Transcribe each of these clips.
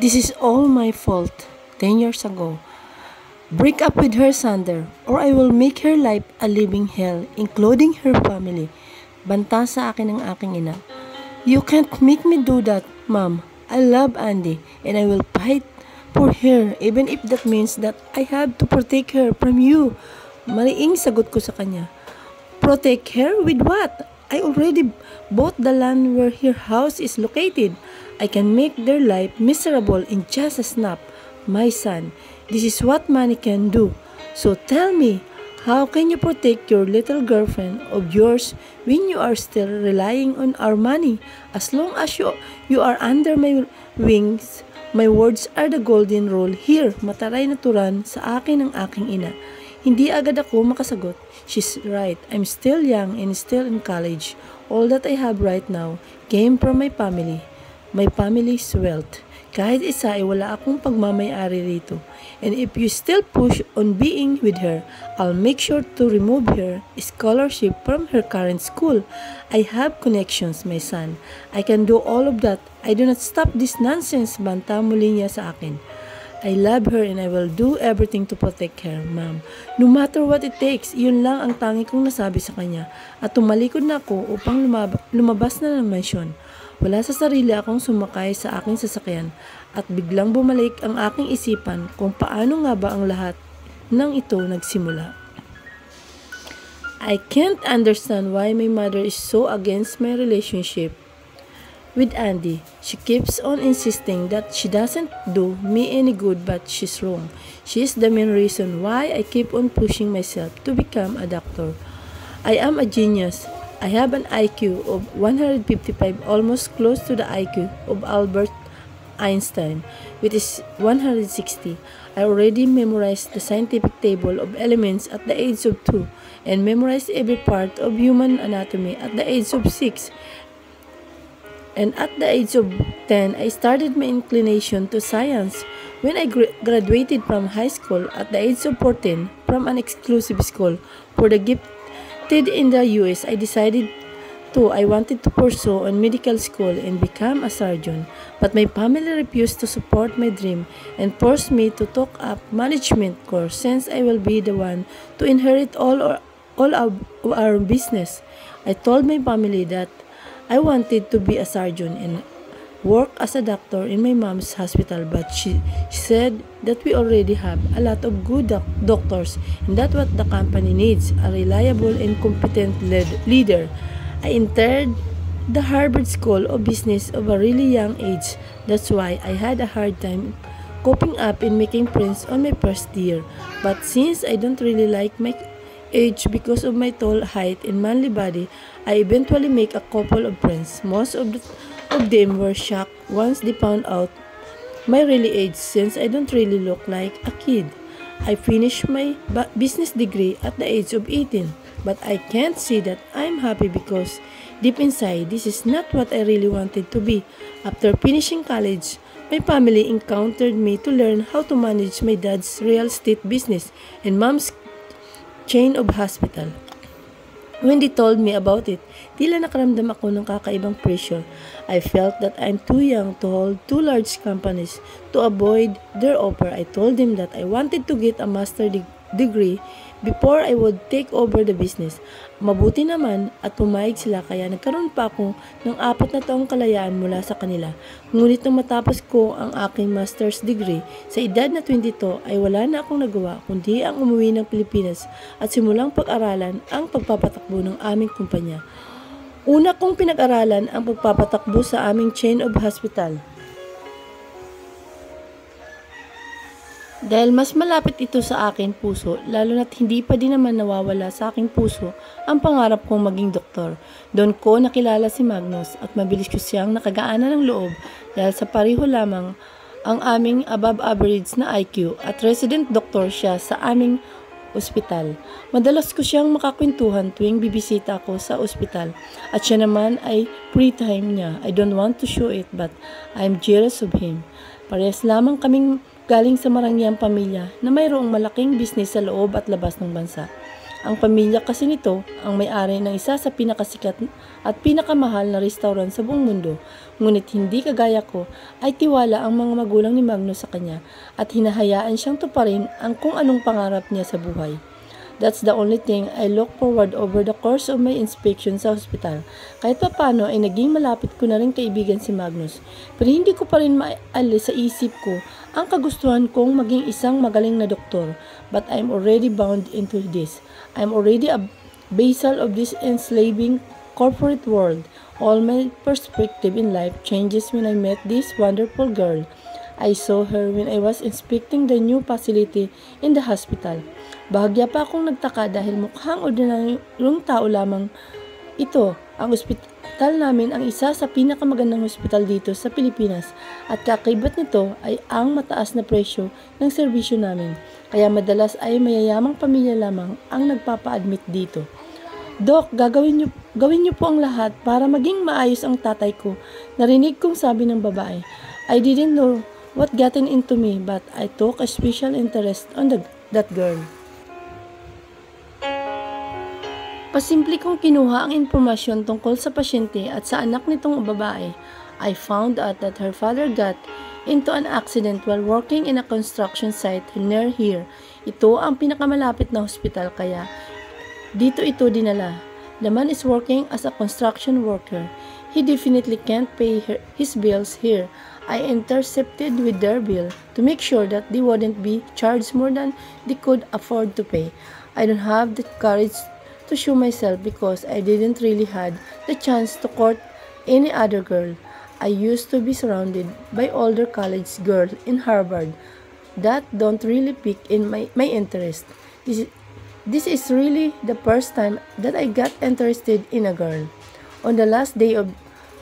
This is all my fault. 10 years ago. Break up with her, Sander, or I will make her life a living hell, including her family. Banta sa akin ng aking ina. You can't make me do that, Mom. I love Andy, and I will fight for her, even if that means that I have to protect her from you. Mariing sagot ko sa kanya. Protect her with what? I already bought the land where her house is located. I can make their life miserable in just a snap. My son, this is what money can do. So tell me, how can you protect your little girlfriend of yours when you are still relying on our money? As long as you are under my wings, my words are the golden rule here. Mataray na turan sa akin ng aking ina. Hindi agad ako makasagot. She's right. I'm still young and still in college. All that I have right now came from my family. My family's wealth. Kahit isa ay wala akong pagmamayari rito. And if you still push on being with her, I'll make sure to remove her scholarship from her current school. I have connections, my son. I can do all of that. I do not stop this nonsense, banta muli niya sa akin. I love her and I will do everything to protect her, Ma'am. No matter what it takes, yun lang ang tangi kong nasabi sa kanya. At tumalikod na ako upang lumabas na ng mansyon. Wala sa sarili akong sumakay sa aking sasakyan at biglang bumalik ang aking isipan kung paano nga ba ang lahat ng ito nagsimula. I can't understand why my mother is so against my relationship with Andy. She keeps on insisting that she doesn't do me any good, but she's wrong. She is the main reason why I keep on pushing myself to become a doctor. I am a genius. I have an IQ of 155, almost close to the IQ of Albert Einstein, which is 160. I already memorized the scientific table of elements at the age of 2 and memorized every part of human anatomy at the age of 6. And at the age of 10, I started my inclination to science. When I graduated from high school at the age of 14 from an exclusive school for the gifted in the US, I decided I wanted to pursue on medical school and become a surgeon. But my family refused to support my dream and forced me to take up management course since I will be the one to inherit all of our business. I told my family that I wanted to be a surgeon and work as a doctor in my mom's hospital, but she said that we already have a lot of good doctors and that's what the company needs, a reliable and competent leader. I entered the Harvard School of Business of a really young age. That's why I had a hard time coping up and making friends on my first year. But since I don't really like my age because of my tall height and manly body, I eventually make a couple of friends. Most of them were shocked once they found out my really age since I don't really look like a kid. I finished my business degree at the age of 18, but I can't say that I'm happy because deep inside, this is not what I really wanted to be. After finishing college, my family encountered me to learn how to manage my dad's real estate business and mom's chain of hospital. When they told me about it, tila nakaramdam ako ng kakaibang pressure. I felt that I'm too young to hold two large companies. To avoid their offer, I told them that I wanted to get a master's degree before I would take over the business. Mabuti naman at pumayag sila kaya nagkaroon pa ako ng 4 na taong kalayaan mula sa kanila. Ngunit nang matapos ko ang aking master's degree, sa edad na 22 ay wala na akong nagawa kundi ang umuwi ng Pilipinas at simulang pag-aralan ang pagpapatakbo ng aming kumpanya. Una kong pinag-aralan ang pagpapatakbo sa aming chain of hospital. Dahil mas malapit ito sa aking puso, lalo na't hindi pa din naman nawawala sa aking puso ang pangarap kong maging doktor. Doon ko nakilala si Magnus at mabilis ko siyang nakagaanan ng loob dahil sa pareho lamang ang aming above average na IQ at resident doctor siya sa aming ospital. Madalas ko siyang makakwentuhan tuwing bibisita ako sa ospital at siya naman ay free time niya. I don't want to show it but I'm jealous of him. Parehas lamang kaming galing sa marangyang pamilya na mayroong malaking business sa loob at labas ng bansa. Ang pamilya kasi nito ang may-ari ng isa sa pinakasikat at pinakamahal na restaurant sa buong mundo. Ngunit hindi kagaya ko ay tiwala ang mga magulang ni Magnus sa kanya at hinahayaan siyang tuparin ang kung anong pangarap niya sa buhay. That's the only thing I look forward over the course of my inspection sa hospital. Kahit papano ay naging malapit ko na rin kaibigan si Magnus. Pero hindi ko pa rin maalis sa isip ko ang kagustuhan kong maging isang magaling na doktor. But I'm already bound into this. I'm already a vassal of this enslaving corporate world. All my perspective in life changes when I met this wonderful girl. I saw her when I was inspecting the new facility in the hospital. Bahagya pa akong nagtaka dahil mukhang ordinaryong tao lamang ito. Ang ospital namin ang isa sa pinakamagandang ospital dito sa Pilipinas at kakaibat nito ay ang mataas na presyo ng serbisyo namin. Kaya madalas ay mayayamang pamilya lamang ang nagpapa-admit dito. Dok, gawin niyo po ang lahat para maging maayos ang tatay ko. Narinig kong sabi ng babae. I didn't know what gotten into me but I took a special interest on that girl. Pasimple kong kinuha ang impormasyon tungkol sa pasyente at sa anak nitong babae. I found out that her father got into an accident while working in a construction site near here. Ito ang pinakamalapit na hospital kaya dito ito dinala. The man is working as a construction worker. He definitely can't pay his bills here. I intercepted with their bill to make sure that they wouldn't be charged more than they could afford to pay. I don't have the courage to show myself because I didn't really had the chance to court any other girl. I used to be surrounded by older college girls in Harvard that don't really pique in my interest. This is really the first time that I got interested in a girl. On the last day of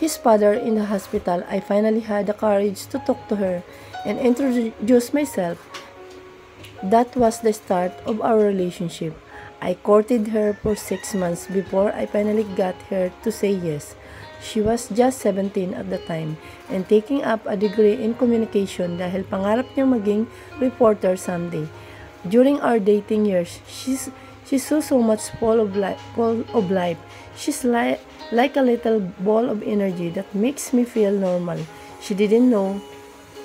his father in the hospital, I finally had the courage to talk to her and introduce myself. That was the start of our relationship. I courted her for 6 months before I finally got her to say yes. She was just 17 at the time and taking up a degree in communication dahil pangarap niyang maging reporter someday. During our dating years, she's so much full of life. She's like a little ball of energy that makes me feel normal. She didn't know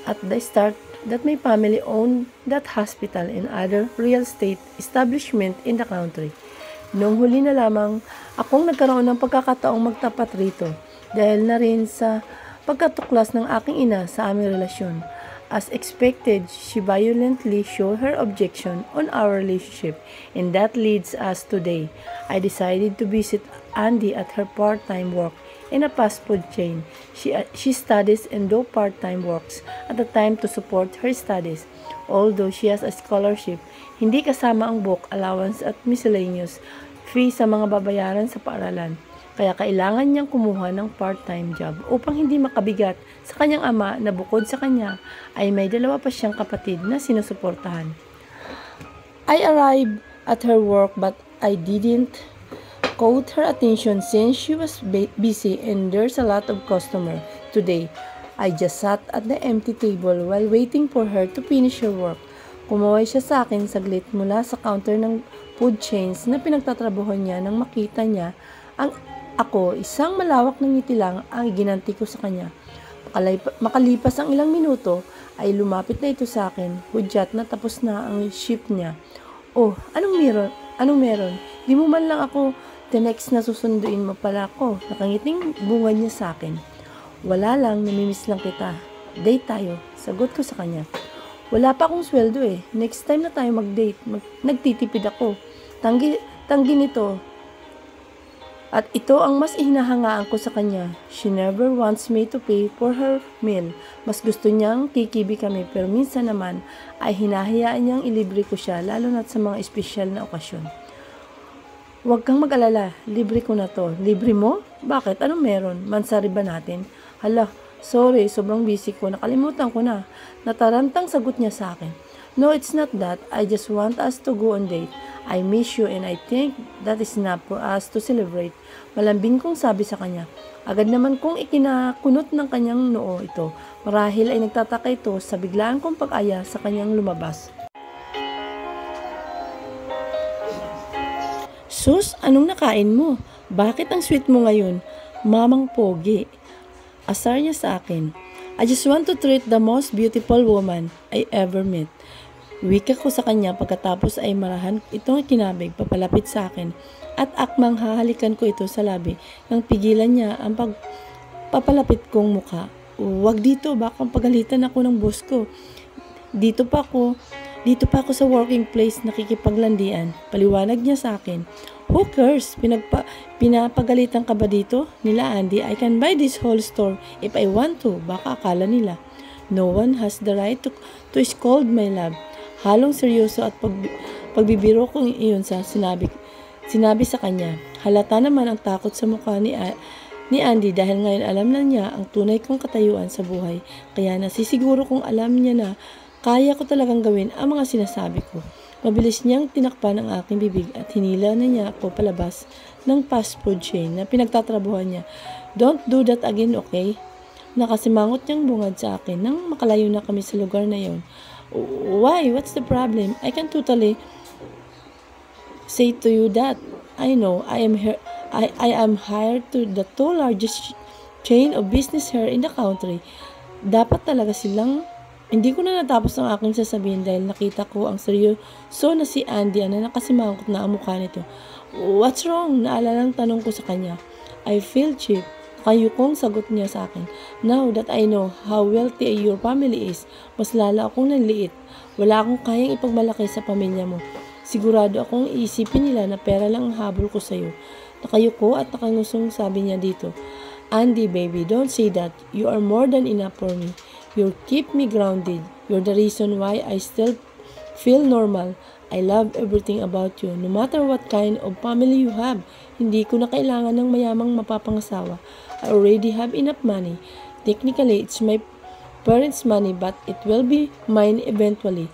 at the start that my family owned that hospital and other real estate establishment in the country. Noong huli na lamang akong nagkaroon ng pagkakataong magtapat rito dahil na rin sa pagkatuklas ng aking ina sa aming relasyon. As expected, she violently showed her objection on our relationship and that leads us today. I decided to visit Andy at her part-time work in a fast food chain. She studies and do part-time works at the time to support her studies. Although she has a scholarship, hindi kasama ang book allowance at miscellaneous fee sa mga babayaran sa paaralan. Kaya kailangan niyang kumuha ng part-time job upang hindi makabigat sa kanyang ama na bukod sa kanya ay may 2 pa siyang kapatid na sinusuportahan. I arrived at her work but I didn't caught her attention since she was busy and there's a lot of customer today. I just sat at the empty table while waiting for her to finish her work. Kumaway siya sa akin saglit mula sa counter ng food chains na pinagtatrabaho niya nang makita niya ako, isang malawak na ngiti lang ang ginanti ko sa kanya. Makalipas ang ilang minuto ay lumapit na ito sa akin, hudyat na tapos na ang shift niya. Oh, anong meron? Di mo man lang ako the next na susunduin mo pala ako. Nakangiting bunga niya sa akin. Wala lang, namimiss lang kita. Date tayo. Sagot ko sa kanya. Wala pa akong sweldo eh. Next time na tayo mag-date. Nagtitipid ako. Tanggi nito. At ito ang mas hinahangaan ko sa kanya. She never wants me to pay for her meal. Mas gusto niyang kikibi kami pero minsan naman ay hinahayaan niyang ilibre ko siya lalo na sa mga espesyal na okasyon. Huwag kang mag-alala, libre ko na to. Libre mo? Bakit? Anong meron? Mansari ba natin? Hala, sorry, sobrang busy ko. Nakalimutan ko na. Natarantang sagot niya sa akin. No, it's not that. I just want us to go on date. I miss you and I think that is enough for us to celebrate. Malambing kong sabi sa kanya. Agad naman kong ikinakunot ng kanyang noo ito. Marahil ay nagtataka ito sa biglaan kong pag-aya sa kanyang lumabas. Sus, anong nakain mo? Bakit ang sweet mo ngayon? Mamang pogi. Asar niya sa akin. I just want to treat the most beautiful woman I ever met. Wika ko sa kanya pagkatapos ay marahan itong kinabig papalapit sa akin at akmang hahalikan ko ito sa labi nang pigilan niya ang papalapit kong muka. Wag dito, baka pagalitan ako ng boss ko. Dito pa ako sa working place nakikipaglandian. Paliwanag niya sa akin. Who cares? Pinapagalitan ka ba dito? Nila Andy, I can buy this whole store if I want to. Baka akala nila. No one has the right to scold my love. Halong seryoso at pagbibiro kong iyon sa sinabi sa kanya. Halata naman ang takot sa mukha ni Andy dahil ngayon alam na niya ang tunay kong katayuan sa buhay. Kaya nasisiguro kong alam niya na kaya ko talagang gawin ang mga sinasabi ko. Mabilis niyang tinakpan ang aking bibig at hinila na niya ako palabas ng fast food chain na pinagtatrabuhan niya. Don't do that again, okay? Nakasimangot niyang bungad sa akin nang makalayo na kami sa lugar na yon. Why? What's the problem? I can totally say to you that I know I am hired to the two largest chain of business here in the country. Dapat talaga silang. Hindi ko na natapos ang aking sasabihin dahil nakita ko ang seryoso na si Andy na nakasimangkot na ang mukha nito. What's wrong? Naalalang tanong ko sa kanya. I feel cheap. Kayukong sagot niya sa akin. Now that I know how wealthy your family is, mas lala akong nanliit. Wala akong kayang ipagmalaki sa pamilya mo. Sigurado akong iisipin nila na pera lang ang habol ko sa'yo. Nakayuko at nakangusong sabi niya dito. Andy, baby, don't say that. You are more than enough for me. You keep me grounded. You're the reason why I still feel normal. I love everything about you. No matter what kind of family you have, hindi ko na kailangan ng mayamang mapapangasawa. I already have enough money. Technically, it's my parents' money, but it will be mine eventually.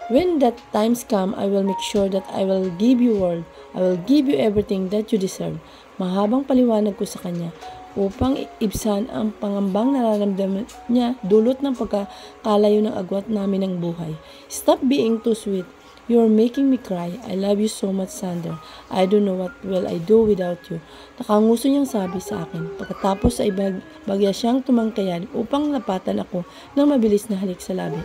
When that times come, I will make sure that I will give you world. I will give you everything that you deserve. Mahabang paliwanag ko sa kanya upang ibsan ang pangambang nararamdaman niya dulot ng pagkakalayo ng agwat namin ng buhay. Stop being too sweet. You're making me cry. I love you so much, Sander. I don't know what will I do without you. Nakanguso niyang sabi sa akin. Pagkatapos ay bagya siyang tumangkayan upang lapatan ako ng mabilis na halik sa labi.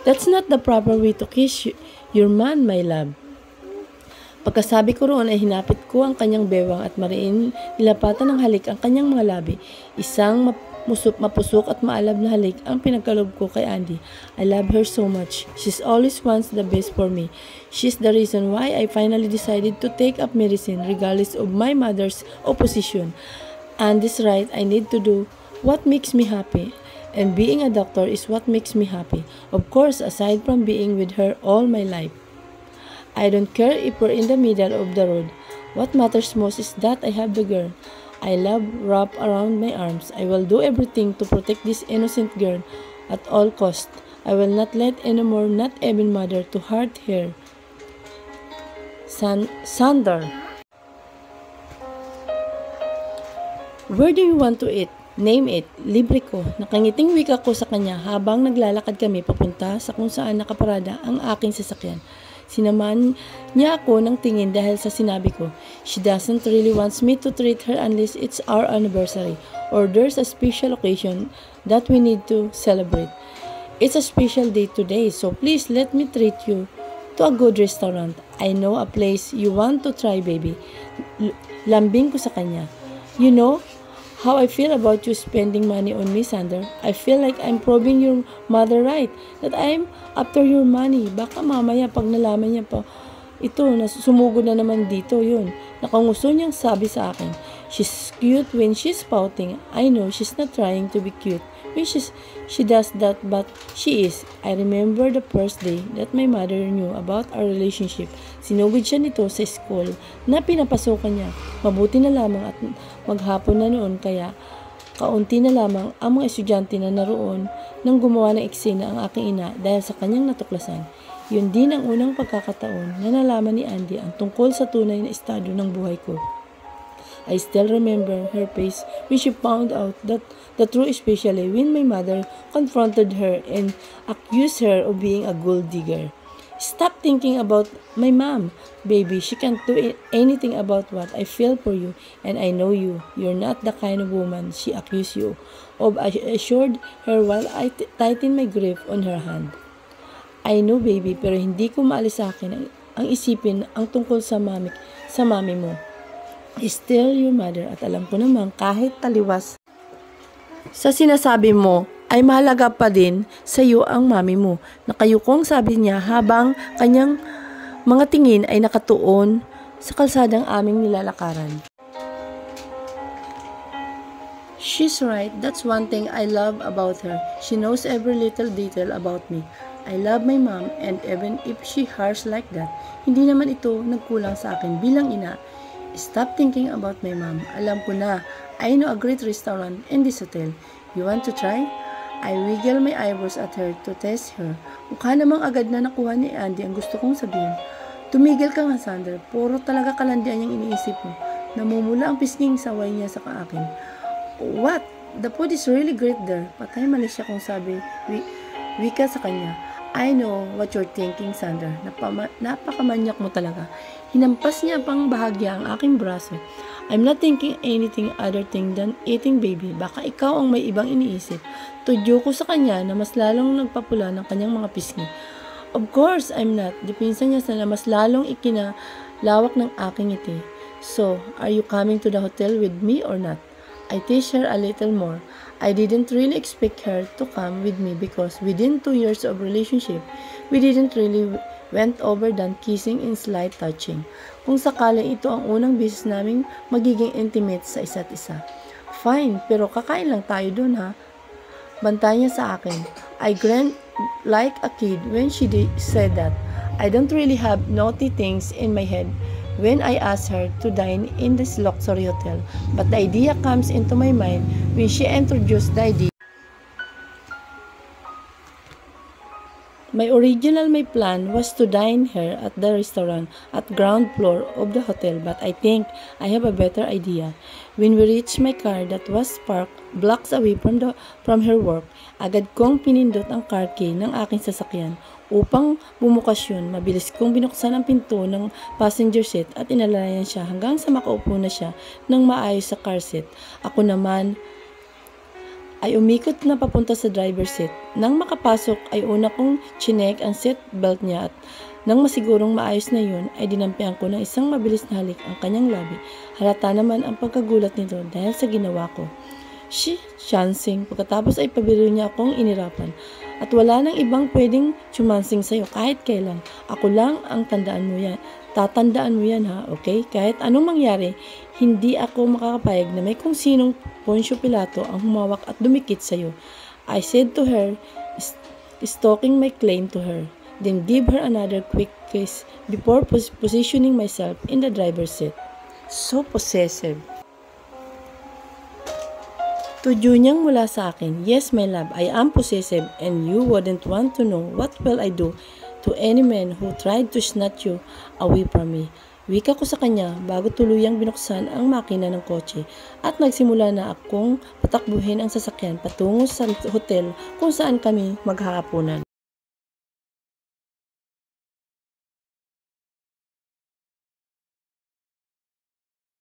That's not the proper way to kiss your man, my love. Pagkasabi ko roon ay hinapit ko ang kanyang bewang at mariin nilapatan ng halik ang kanyang mga labi. Isang mapusok at maalab na halik ang pinagkalob ko kay Andy. I love her so much. She's always wants the best for me. She's the reason why I finally decided to take up medicine regardless of my mother's opposition. Andy's right, I need to do what makes me happy. And being a doctor is what makes me happy. Of course, aside from being with her all my life. I don't care if we're in the middle of the road. What matters most is that I have the girl I love wrapped around my arms. I will do everything to protect this innocent girl at all cost. I will not let any more, not even mother, to hurt her. Sander. Where do you want to eat? Name it. Libre ko. Nakangiting wika ko sa kanya habang naglalakad kami papunta sa kung saan nakaparada ang aking sasakyan. Sinaman niya ako ng tingin dahil sa sinabi ko. She doesn't really wants me to treat her unless it's our anniversary or there's a special occasion that we need to celebrate. It's a special day today, so please let me treat you to a good restaurant. I know a place you want to try, baby. Lambing ko sa kanya. You know how I feel about you spending money on me, Sander. I feel like I'm proving your mother right, that I'm after your money. Baka mamaya pag nalaman niya pa, ito, sumugod na naman dito, yun. Nakanguso niyang sabi sa akin. She's cute when she's pouting. I know she's not trying to be cute when she does that, but she is. I remember the first day that my mother knew about our relationship. Sinugod siya nito sa school na pinapasokan niya. Mabuti na lamang at maghapon na noon kaya kaunti na lamang ang mga estudyante na naroon nang gumawa ng eksena ang aking ina dahil sa kanyang natuklasan. Yun din ang unang pagkakataon na nalaman ni Andy ang tungkol sa tunay na estado ng buhay ko. I still remember her face when she found out that the truth, especially when my mother confronted her and accused her of being a gold digger. Stop thinking about my mom. Baby, she can't do anything about what I feel for you, and I know you. You're not the kind of woman she accused you of. I assured her while I tightened my grip on her hand. I know, baby, pero hindi ko maalis sa akin ang isipin ang tungkol sa mami mo. Still your mother, at alam ko naman kahit taliwas sa sinasabi mo ay mahalaga pa din sa iyo ang mami mo. Nakayukong sabi niya habang kanyang mga tingin ay nakatuon sa kalsadang aming nilalakaran. She's right. That's one thing I love about her. She knows every little detail about me. I love my mom, and even if she harsh like that, hindi naman ito nagkulang sa akin bilang ina. Stop thinking about my mom. Alam ko na. I know a great restaurant in this hotel. You want to try? I wiggle my eyebrows at her to test her. Mukha namang agad na nakuha ni Andy ang gusto kong sabihin. Tumigil ka nga, Sandra. Puro talaga kalandian yung iniisip mo. Namumula ang pisnging saway niya sa akin. What? The food is really great there. Patay mali siya kung sabi wika sa kanya. I know what you're thinking, Sandra. Napakamanyak mo talaga. Hinampas niya pang bahagya ang aking braso. I'm not thinking anything other thing than eating, baby. Baka ikaw ang may ibang iniisip. Tudyo ko sa kanya na mas lalong nagpapula ng kanyang mga pisngi. Of course, I'm not. Dipinsa niya sa na mas lalong ikinalawak ng aking ngiti. So, are you coming to the hotel with me or not? I teased her a little more. I didn't really expect her to come with me because within 2 years of relationship, we didn't really went over than kissing and slight touching. Kung sakaling ito ang unang beses naming magiging intimate sa isa't isa. Fine, pero kakain lang tayo dun ha. Bantay niya sa akin. I grinned like a kid when she said that. I don't really have naughty things in my head when I asked her to dine in this luxury hotel, but the idea comes into my mind when she introduced the idea. My plan was to dine her at the restaurant at ground floor of the hotel, but I think I have a better idea. When we reached my car that was parked blocks away from her work, agad kong pinindot ang car key ng aking sasakyan. Upang bumukas yun, mabilis kong binuksan ang pinto ng passenger seat at inalayan siya hanggang sa makaupo na siya ng maayos sa car seat. Ako naman ay umikot na papunta sa driver's seat. Nang makapasok ay una kong chinek ang seat belt niya at nang masigurong maayos na yun ay dinampian ko ng isang mabilis na halik ang kanyang labi. Halata naman ang pagkagulat nito dahil sa ginawa ko. Chancing. Pagkatapos ay pabiro niya akong inirapan. At wala nang ibang pwedeng chumansing sa'yo kahit kailan. Ako lang ang tandaan mo yan. Tatandaan mo yan ha, okay? Kahit anong mangyari, hindi ako makakapayag na may kung sinong Poncio Pilato ang humawak at dumikit sa'yo. I said to her, stalking my claim to her, then give her another quick kiss before positioning myself in the driver's seat. So possessive. Tudyo niyang mula sa akin, yes my love, I am possessive and you wouldn't want to know what will I do to any man who tried to snatch you away from me. Wika ko sa kanya bago tuluyang binuksan ang makina ng kotse at nagsimula na akong patakbuhin ang sasakyan patungo sa hotel kung saan kami maghahaponan.